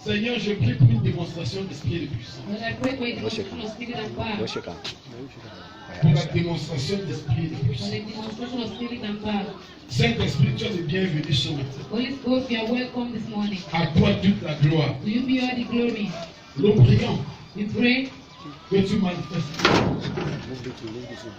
Seigneur, je prie pour une démonstration d'esprit et de puissance. Lord, I pray for a demonstration of spirit and power. Pour la démonstration d'esprit et de For puissance. the demonstration of spirit and power. Saint-Esprit, tu es le bienvenu ce matin. Holy Spirit, you are welcome this morning. À toi toute la gloire. To you be all the glory. Nous prions We pray que tu manifestes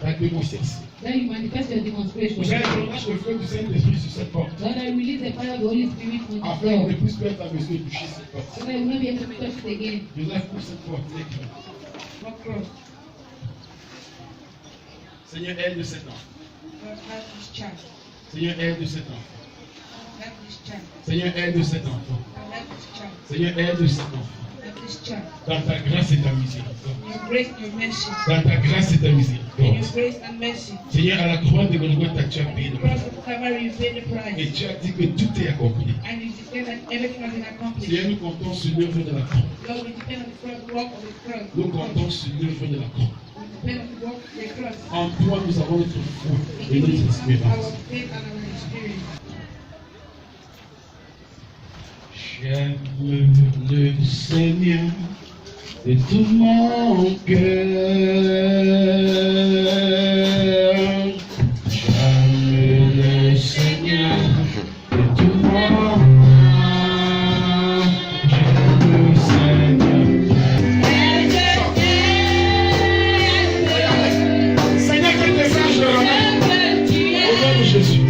ta démonstration. that you manifest your demonstration. J'ai relâche le feu du Saint-Esprit sur cette porte. Lord, I release the fire of the Holy Spirit on this Afin qu'on door. ne puisse plus être à mesure de toucher cette porte. So that we will not be able to touch it again. Je lève pour cette porte. Not cross. Seigneur, aide cet enfant. Lord, help this child. Seigneur, aide cet enfant. Help this child. Seigneur, aide cet enfant. Lord, help this child. Seigneur, aide cet enfant. Help this child. Dans ta grâce et ta miséricorde. Your grace and your mercy. Dans ta grâce et ta In miséricorde. your grace and mercy. Seigneur, à la croix de Golgotha, tu as payé le The prix. cross of Calvary, you paid the Et price. tu as dit que tout est accompli. And you declare that everything has been accomplished. Seigneur, nous comptons sur l'œuvre de la croix. Lord, we depend on the cross, the work of the cross. Nous comptons sur l'œuvre de la croix. We depend on the work of the cross. En toi, nous avons notre foi We et notre give espérance. our faith and our experience. J'aime le Seigneur de tout mon cœur. J'aime le Seigneur de tout mon âme. J'aime le Seigneur. Seigneur, quel message je ramène au nom de Jésus.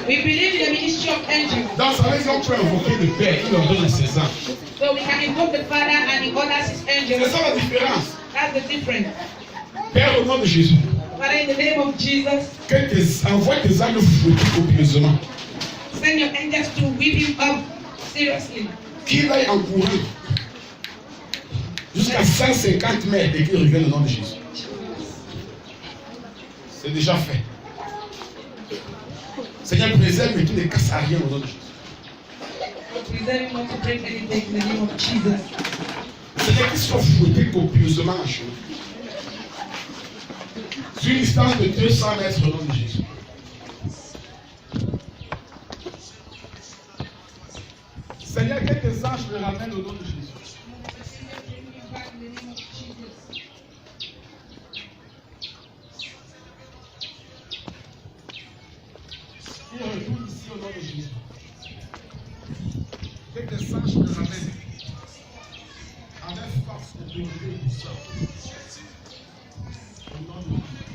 We believe in the ministry of angels. Dans sa raison, on peut invoquer le Père, il ordonne à ses anges. So we can invoke the Father and he orders his C'est angels. ça la différence. That's the difference. Père, au nom de Jésus, Father, in the name of Jesus, envoie tes anges fouettés copieusement. send your angels to whip him up seriously. Qu'il aille en courir jusqu'à 150 mètres et qu'il revienne au nom de Jésus. C'est déjà fait. Seigneur, préserve et qu'il ne casse à rien au nom de Jésus. Preserve him not to break anything in the name of Jesus. Seigneur, qu'il soit fouetté copieusement en chemin. Sur une distance de 200 mètres au nom de Jésus. Seigneur, que tes anges me ramènent au nom de Jésus. Il retourne ici au nom de Jésus. Que tes anges me ramènent avec force de devenir du sol. Au nom de Jésus.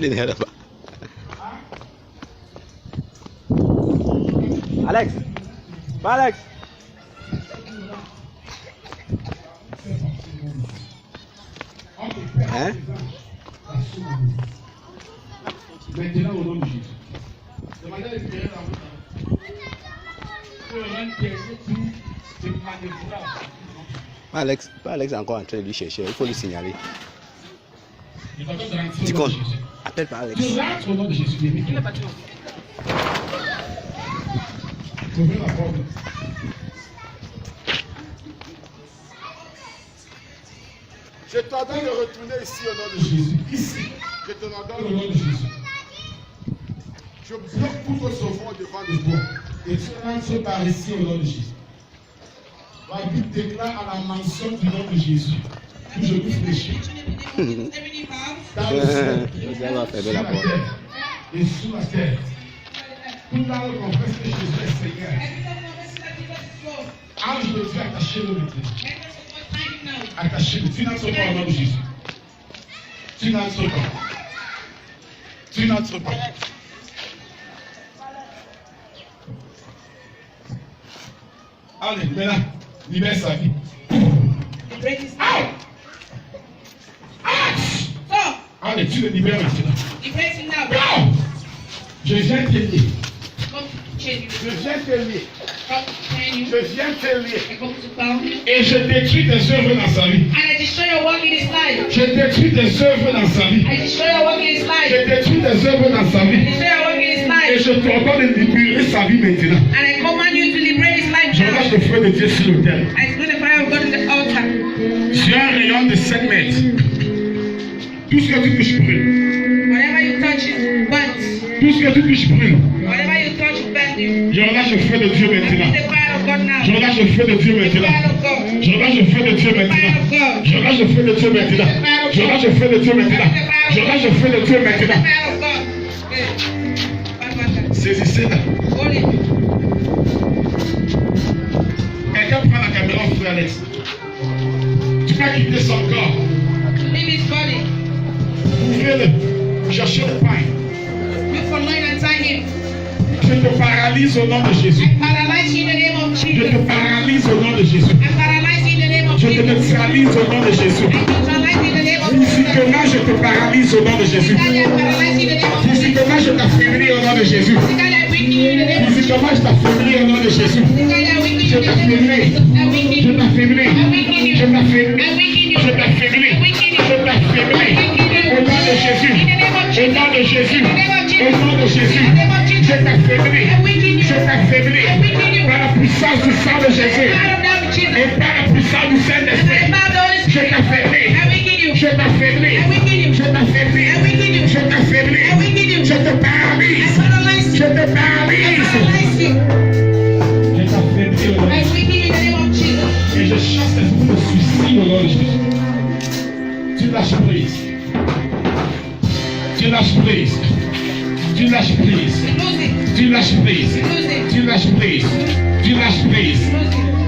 Il est là-bas. Alex, va Alex. Hein? Maintenant au nom de Jésus. Demandez à l'Esprit dans votre Alex est encore en train de lui chercher. Il faut lui signaler. Tu comptes? Appelle par Alex. Tu rentres au nom de Jésus. Il n'est pas tout. Ouvrez la porte. Je t'ordonne de retourner ici au nom de Jésus. Ici. Je te l'ordonne au nom de Jésus. Je bloque tout vos sauvons devant de toi. Et tu rentres par ici au nom de Jésus. La Bible déclare à la mention du nom de Jésus que je vous fléchis. Dans le ciel, sur la terre et sous la terre. Tout là où on confesse que Jésus est Seigneur. Ange de Dieu, attachez-le maintenant. Attachez-le. Tu n'entres pas au nom de Jésus. Tu n'entres pas. Tu n'entres pas. Allez, maintenant, libère sa vie. Out! Allez, tu le libères maintenant. Out! Je viens te lier. Je viens te lier. Je viens te lier. Et je détruis tes œuvres dans sa vie. Je détruis tes œuvres dans sa vie. Je détruis tes œuvres dans sa vie. Et je t'ordonne de libérer sa vie maintenant. Je lâche le feu de Dieu sur l'autel. Sur un rayon de 7 mètres. Tout ce que tu touches brûle. Tout ce que tu touches brûle. Je relâche le feu de Dieu maintenant. Je relâche le feu de Dieu maintenant. Je relâche le feu de Dieu maintenant. Je relâche le feu de Dieu maintenant. Je relâche le feu de Dieu maintenant. Je relâche le feu de Dieu maintenant. Saisissez-la. Quelqu'un prend la caméra, frère Alex. Tu peux quitter son corps. Ouvrez-le. Cherchez le pain. Je te paralyse au nom de Jésus. Je te paralyse au nom de Jésus. Je te neutralise au nom de Jésus. Physiquement, je te paralyse au nom de Jésus. Physiquement, je t'affaiblis au nom de Jésus. Physiquement, je t'affaiblis au nom de Jésus. Je t'affaiblis. Je t'affaiblis. Je t'affaiblis. Je t'affaiblis. Je t'affaiblis. Au nom de Jésus. Au nom de Jésus. Au nom de Jésus. Je t'affaiblis. Je t'affaiblis. Par la puissance du sang de Jésus. Et par la puissance du Saint-Esprit. Je t'affaiblis. Je t'affaiblis. Je t'affaiblis. Je t'affaiblis. Je te paralyse. Je te paralyse. Je t'affaiblis au nom de Jésus. Et je chasse l'esprit de suicide au nom de Jésus. Tu lâches prise. Tu lâches prise. Tu lâches prise. Tu lâches prise. Tu lâches prise. Tu lâches prise.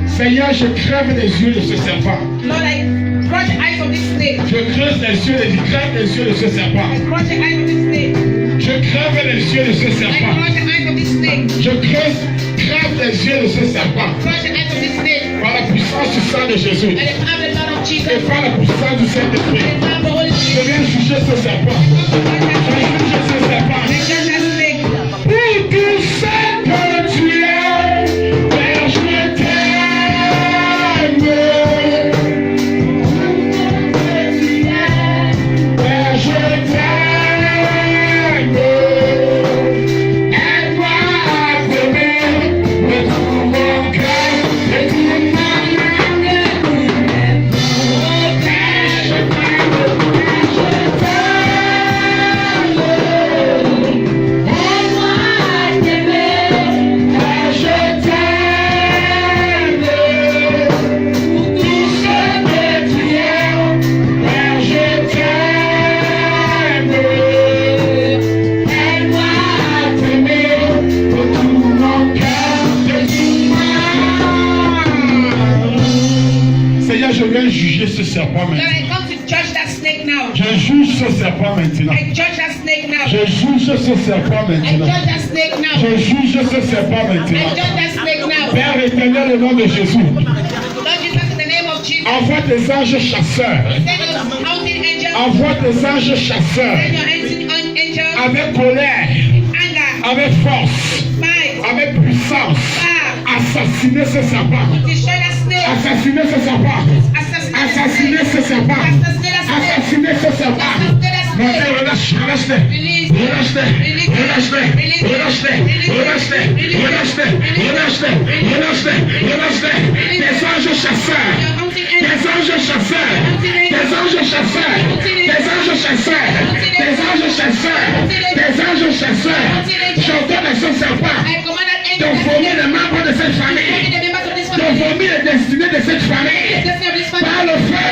Seigneur, je crève les yeux de ce serpent. Lord, I crush the eyes of this snake. Je creuse les yeux, crève les yeux de ce serpent. I crush the eyes of this snake. Je crève les yeux de ce I serpent. crush the eyes of this snake. Je crève les yeux de ce serpent. Crush the eyes of this snake. Par la puissance du sang de Jésus. And the power of the blood of Jesus. Et par la puissance du Saint-Esprit. And the power of the Holy Je Spirit. viens juger ce serpent. Je viens juger ce serpent. And judge that snake. Pour tout ce que tu es, Père, je t'aime. Père, je t'aime. Aide-moi à t'aimer de tout mon cœur, de toute ma âme. Père, je t'aime. juger ce serpent Lord, maintenant. I come to judge that snake now. Je juge ce serpent maintenant. I judge that snake now. Je juge ce serpent I maintenant. judge that snake now. Je juge ce serpent I maintenant. judge that snake now. Père éternel, au nom de Jésus, Lord Jesus, in the name of Jesus, envoie tes anges chasseurs. send your hunting angels, Envoie tes anges chasseurs send your hunting angels, avec colère, anger, avec force, fight, avec puissance. fire, Assassiner ce serpent. destroy that snake, Assassiner ce serpent. Assassiner ce serpent. Assassiner ce serpent. Mon Dieu, relâche-les. release, Relâche-les. Relâche-les. Relâche-les. Relâche-les. Relâche-les. Relâche-les. Relâche-les. Relâche-les. Des anges chasseurs. your hunting Des angels, anges chasseurs. Des anges chasseurs. Des anges chasseurs. Des anges chasseurs. Des anges chasseurs. J'ordonne à ce serpent I command that de angel vomir les membres de cette famille. in the members of this De family, vomir les destinées de cette famille. destiny of this Par family, le feu.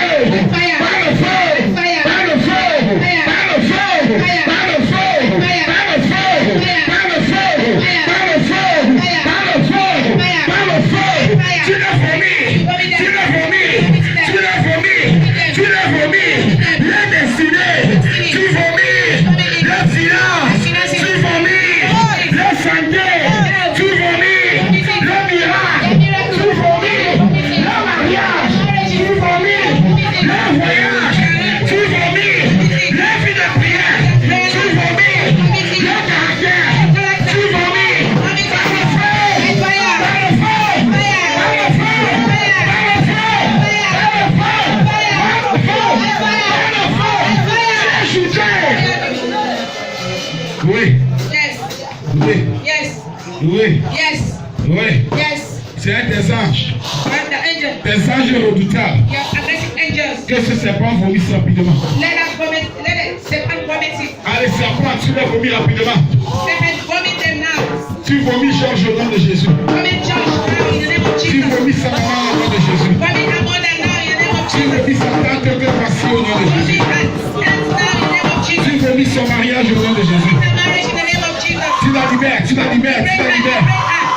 Par le feu. Par le feu. Par le feu. Par le feu. Par le feu. Par le feu. Par le feu. Par le feu. Par le feu. Tu l'as vomi. Tu l'as vomi. Tu l'as vomi. Tu l'as vomi. La destinée. Tu vomis. Le silence. Tu vomis. Le santé. Tu vomis. Le miracle. Tu vomis. Le mariage. Tu vomis. Le voyage. Tu vomis. La vie de prière. Tu vomis. Le caractère. Tu vomis. Par le feu. Par le feu. Par le feu. Par le feu. Par le feu. Par le feu. Par le feu. Tu es jugé. Oui. yes, Oui. yes, Oui. yes, Oui. yes, C'est un des anges. and the angel, Des anges redoutables. your aggressive angels, Que ce serpent vomisse rapidement. let us vomit, let it, Satan vomit it, Allez, serpent, tu les vomis rapidement. Satan vomit them now, Tu vomis Georges au nom de Jésus. vomit Josh now in the name of Tu Jesus, vomis sa maman au nom de Jésus. vomit Amanda now in the name of Tu Jesus, vomis sa tante que voici au nom de vomit Jésus. Hans now in the name of Tu Jesus, vomis son mariage au nom de Jésus. the marriage in the name of Jesus, Tu la libères, tu la libères, tu la libères.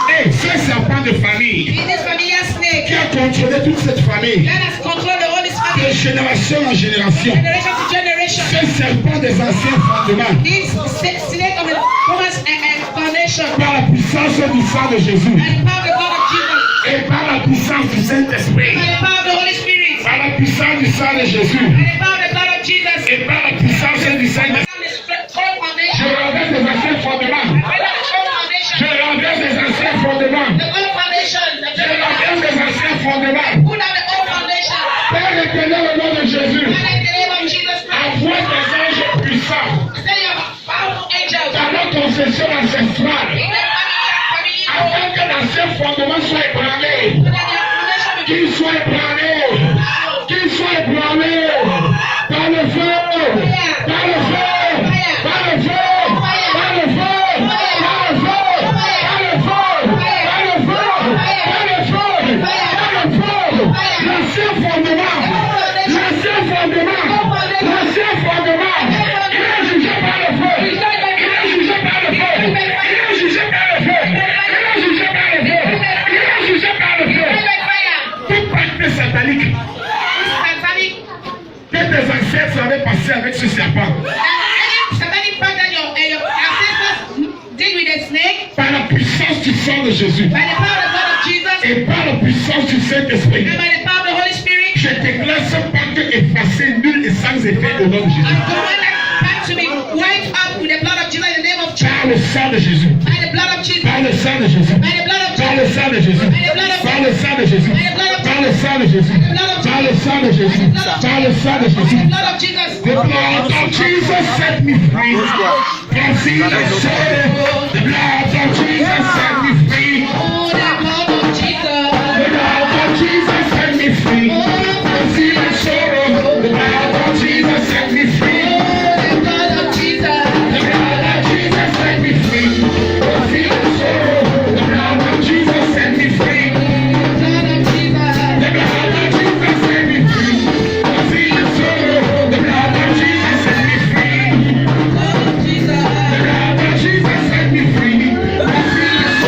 Hey, ce serpent de famille in this familiar snake, qui a contrôlé toute cette famille, let us control the whole de family, génération en génération. generation to generation, Ce serpent des anciens fondements, this snake of the woman's foundation, par la puissance du sang de Jésus and the power of the blood of Jesus, et par la puissance du Saint-Esprit, by the power of the Holy Spirit, par la puissance du sang de Jésus by the power of the blood of Jesus, et par la puissance du Saint-Esprit. Je renverse les anciens fondements. Je renverse les anciens fondements. Je renverse les anciens fondements. Père éternel, au nom de Jésus, envoie des anges puissants dans notre concession ancestrale, afin que l'ancien fondement soit ébranlé, qu'il soit ébranlé, qu'il soit ébranlé par le feu, par le feu, par le feu, par le feu, par le feu, par le feu, par le feu, par le feu, par le feu, l'ancien fondement, l'ancien fondement, l'ancien fondement, il est jugé par le feu, il est jugé par le feu, il est jugé par le feu, il est jugé par le feu, il est jugé par le feu. Tout pacte satanique que tes ancêtres avaient passé avec ce serpent, par la puissance du sang de Jésus et par la puissance du Saint-Esprit, je déclare ce pacte effacé, nul et sans effet au nom de Jésus. Par le sang de Jésus, par le sang de Jésus, par le sang de Jésus, par le sang de Jésus, par le sang de Jésus, par le sang de Jésus, par le sang de Jésus. The blood of Jesus set me free from sin and sorrow. The blood of Jesus set me free. The blood of Jesus set me free from sin and sorrow. The blood of Jesus set me free. The blood of Jesus set me free from sin and sorrow. The blood of Jesus set me free. The blood of Jesus set me free from sin and sorrow. The blood of Jesus set me free. The blood of Jesus set me free from sin and sorrow.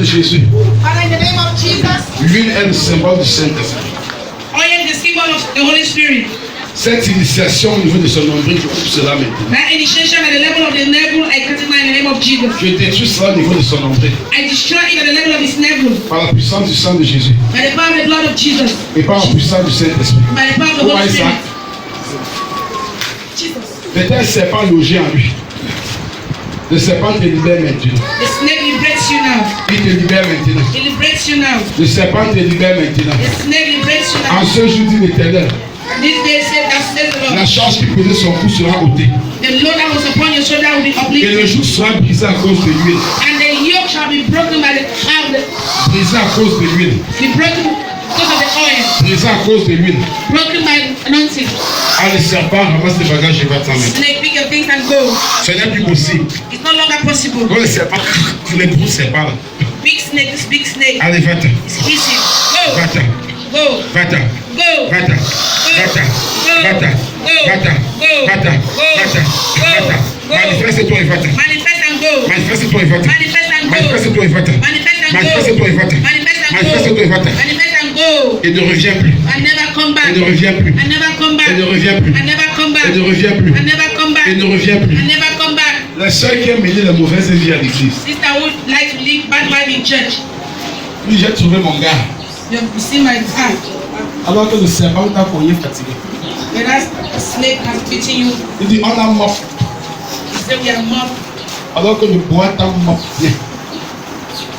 Jésus. Father, in the name of Jesus. L'huile est le symbole du Saint-Esprit. Oil is the symbol of the Holy Spirit. Cette initiation au niveau de son nombril, je coupe cela maintenant. That initiation at the level of the navel, I cut it in the name of Jesus. Je détruis cela au niveau de son nombril. I destroy it at the level of his navel. Par la puissance du sang de Jésus. By the power of the blood of Jesus. Et par la puissance du Saint-Esprit. By the power of the Holy Spirit. Jesus. C'était un serpent logé en lui. Le serpent te libère maintenant. The snake liberates you now. Il te libère maintenant. It liberates you now. Le serpent te libère maintenant. The snake liberates you En now. ce jour dit l'Éternel, This day said that says the la Lord. charge qui pesait son cou sera ôtée. The load that was upon your shoulder will be Et le uplifted. joug sera brisé à cause de l'huile. And the yoke shall be broken by the power. Brisé à cause de l'huile. Be broken because of the oil. Brisé à cause de l'huile. Broken by anointing. Ah, le serpent ramasse les bagages et va t'emmener. Snake, pick your things and go. Ce n'est plus possible. It's no longer possible. Quand le serpent, les gros serpents là. Big snake, this big snake. Allez, va-t'en. It's easy. Go. Va-t'en. Go. Va-t'en. Go. Va-t'en. Va-t'en. Va-t'en. Va-t'en. Va-t'en. Va-t'en. Va-t'en. Manifeste-toi et va-t'en. Manifest and go. Manifeste-toi et va-t'en. Manifest and go. Manifeste-toi et va-t'en. Manifest and go. Manifeste-toi et va-t'en. Manifest and go. Manifeste-toi et va-t'en. Manifest and go. Et ne reviens plus. And never come back. Et ne reviens plus. And never come back. Et ne reviens plus. And never come back. Et ne reviens plus. And never come back. Et ne reviens plus. And never come back. La seule qui a mené la mauvaise vie à l'église. Sister would like to live bad life in church. Puis j'ai trouvé mon gars. You see my heart. Alors que le serpent t'a cogné fatigué. Whereas a snake has beaten you, Il dit on a mort. he said we are mocked. Alors que le bois t'a mort bien.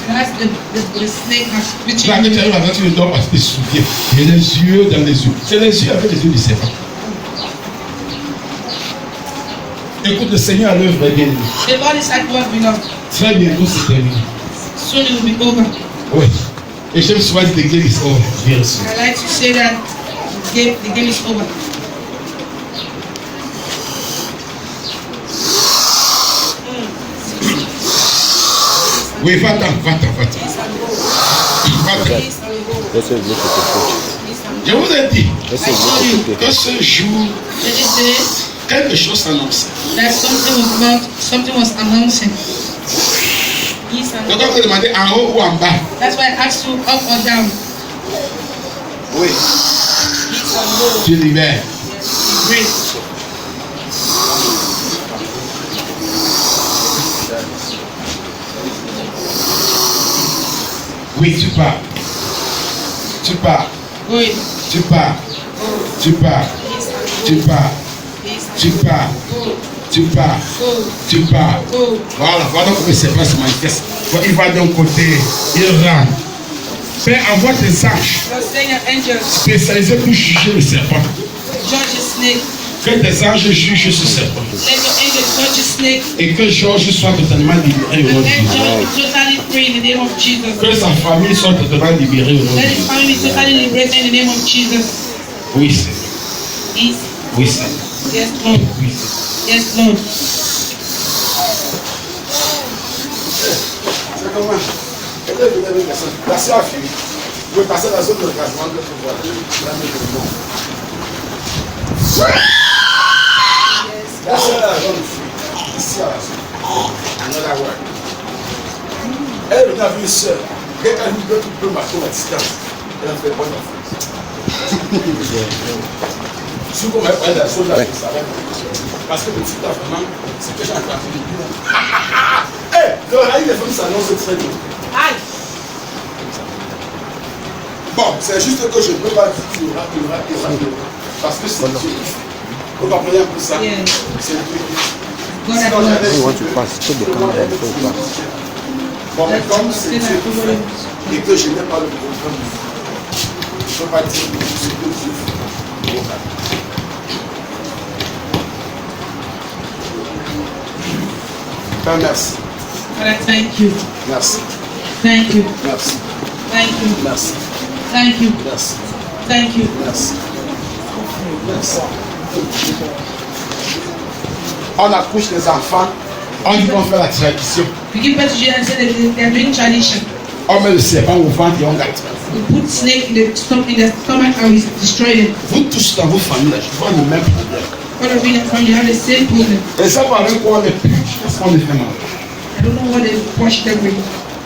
Whereas the snake has beaten Là que you. tu arrives à faire, tu ne dors parce que tu te souviens. Il y a les yeux dans les yeux. C'est les yeux avec les yeux du serpent. Écoute, le Seigneur à l'œuvre est bien aimé. The Lord is at work, beloved. Très bientôt c'est terminé. Soon it will be over. Oui. Et j'aime souvent dire the game is over. Bien sûr. I like to say that the game is over. Oui, va-t'en, va-t'en, va-t'en. Va-t'en. Laissez venir pour te coach. Je vous ai dit Laissez venir pour te que ce jour, This day, quelque chose s'annonce. that something was announcing. Yes, and Donc, on vous demandez en haut ou en bas. that's why I asked you up or down. Oui. Tu libères. Great. Oui, tu pars. Tu pars. Good. Tu pars. Tu pars. Tu pars. Tu pars. Tu pars. Tu pars. Voilà, voilà comment le serpent se manifeste. Il va d'un côté, il rentre. Père, envoie tes anges Lord, send your angels spécialisés pour juger le serpent. judge the snake. Que tes anges jugent ce serpent. Let your angels judge the snake. Et que Georges soit totalement libéré au nom de Let Jésus. George be totally free in the name of Jesus. Que sa famille soit totalement libérée au nom de Let his Jésus. family be totally liberated in the name of Jesus. Oui, Seigneur. Yes, Oui, Seigneur. yes, Lord. Oui, Seigneur. Yes, Lord. C'est comment? La soeur a fini. Vous pouvez passer la zone de classement de pouvoir. La soeur a la zone ici à la zone. Another word. Elle est venue seule. Quelqu'un nous donne un peu marcher à distance. Elle a fait bonne affaire. Si vous m'avez parlé de la zone, là, je savais. Parce que le petit là, vraiment, c'est que j'ai un trafic de bien. Hé, le rail des femmes s'annonce très bien. Aye. Bon, c'est juste que je ne peux pas dire qu'il y aura. Parce que c'est Dieu. Vous comprenez un peu ça? Yeah. C'est le truc. God has Sinon, done. j'allais You want to pass, check the camera and go back. Bon, mais comme c'est Dieu qui fait et que je n'ai pas le programme, je ne peux pas dire que c'est que Dieu fait. Père, merci. Father, thank you. Merci. Thank you. Merci. Thank you. Merci. Thank you. Merci. Thank you. Merci. Merci. On accouche les enfants, on dit qu'on fait la tradition. We give birth to children and say that they are doing tradition. On met le serpent au ventre et on gâte. We put snake in the stomach and we destroy it. Vous tous dans vos familles, je vois le même problème. All of you in the family have the same problem. Et ça va avec quoi on est plus, parce qu'on est fait mal. I don't know what they wash them with.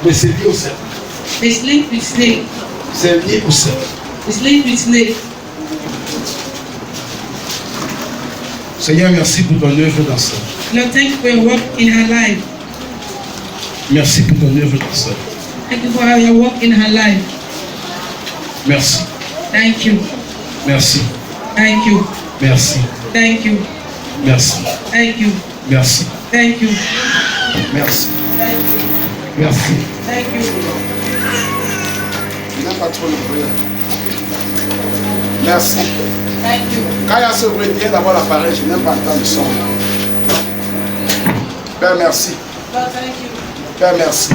Mais c'est lié au serpent. It's linked with snake. C'est lié au serpent. It's linked with snake. Seigneur, merci pour ton œuvre dans ça. Lord, thank you for your work in her life. Merci pour ton œuvre dans ça. Thank you for your work in her life. Merci. Thank you. Merci. Thank you. Merci. Thank you. Merci. Thank you. Merci. Thank you. Merci. Thank you. Merci. Thank you. Il n'a pas trop le bruit. Merci. Thank you. Quand il y a ce bruit, viens d'avoir l'appareil, je n'aime pas entendre le son. Père, merci. Lord, thank you. Père, merci.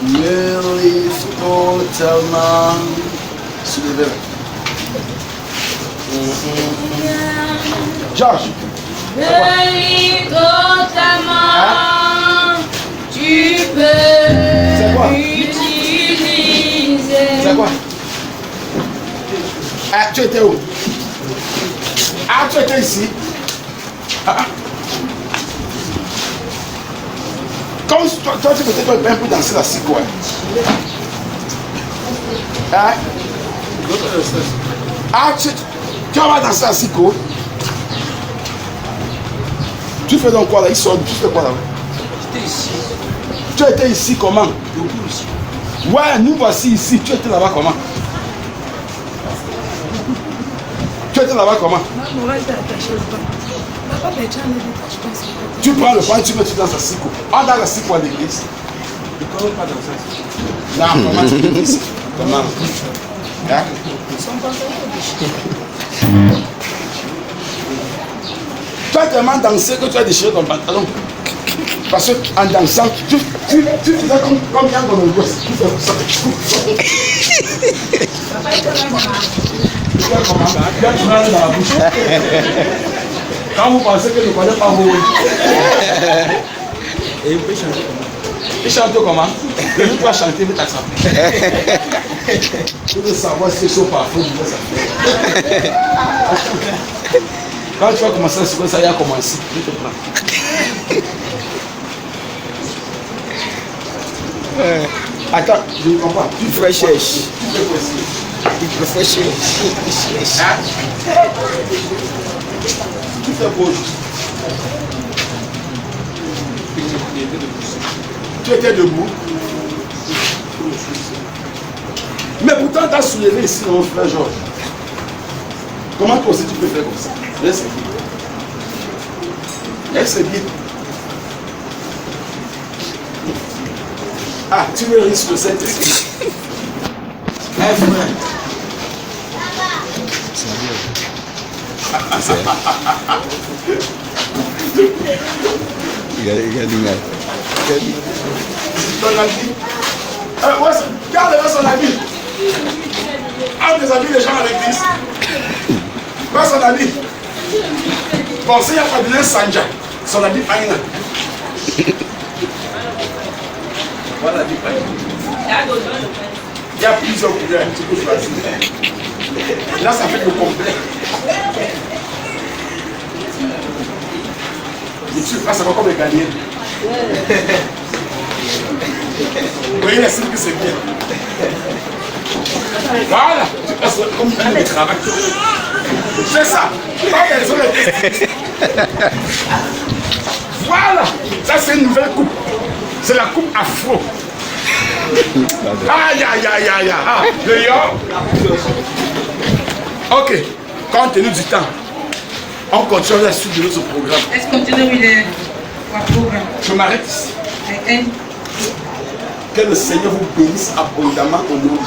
Merely totalement soulevé. Georges. Merely totalement, tu C'est peux quoi? utiliser. C'est quoi? Ah, tu étais où? Ah, tu étais ici. Ah. Comme toi tu peut-être bien pour danser la cigogne. Hein? Ah, tu vas danser la cigogne. Tu fais donc quoi là? Il sort, tu fais quoi là? J'étais ici. Tu étais ici comment? Debout ici. Ouais, nous voici ici. Tu étais là-bas comment? Tu étais là-bas comment? Tu prends le pain, tu mets dans sa cico. On dans la cico à l'église. Je ne connais pas dans ça. Non, comment tu peux dire? Comment? Hein? Tu as tellement dansé que tu as déchiré ton pantalon. Parce qu'en dansant, tu faisais comme Yann dans le gosse. Tu fais ça. Tu fais comment? Tu as dans la bouche. Quand vous pensez que je ne connais pas vous. Et il peut chanter comment? Il chante comment? Le jour où tu vas chanter, il va t'attraper. Tu veux savoir si c'est chaud parfois, il va s'appeler. Quand tu vas commencer à se faire ça, il a commencé. Je te prends. Attends, je ne comprends pas. Tu fais cherche. Tu fais quoi ici? Il peut faire chier. Hein? Tu fais quoi? Tu étais debout. Mais pourtant, tu as soulevé ici, mon frère Georges. Comment toi aussi tu peux faire comme ça? Laisse bien. Laisse bien. Ah, tu me risques le Saint-Esprit. Ton habit. Garde son habit. Ah, des habits, les gens à l'église. Pas son habit. Bon, s'il n'y a pas de Sanja, son habit Aïna. Voilà l'habit Aïna. Il y a plusieurs couleurs, tu peux choisir. Là, ça fait le complet. Et tu passes encore comme les gagnants. Vous voyez la cible que c'est bien. Voilà, tu passes comme un travail. C'est ça. Voilà, ça c'est une nouvelle coupe. C'est la coupe afro. Aïe aïe aïe aïe aïe. Le yo. Ok, compte tenu du temps, on continue la suite de notre programme. Let's continue with our program. Je m'arrête ici. I end. Que le Seigneur vous bénisse abondamment au nom de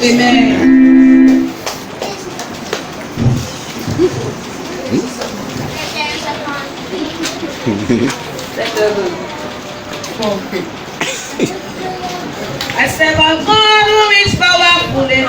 Jésus. Amen. I said, my God who is powerful and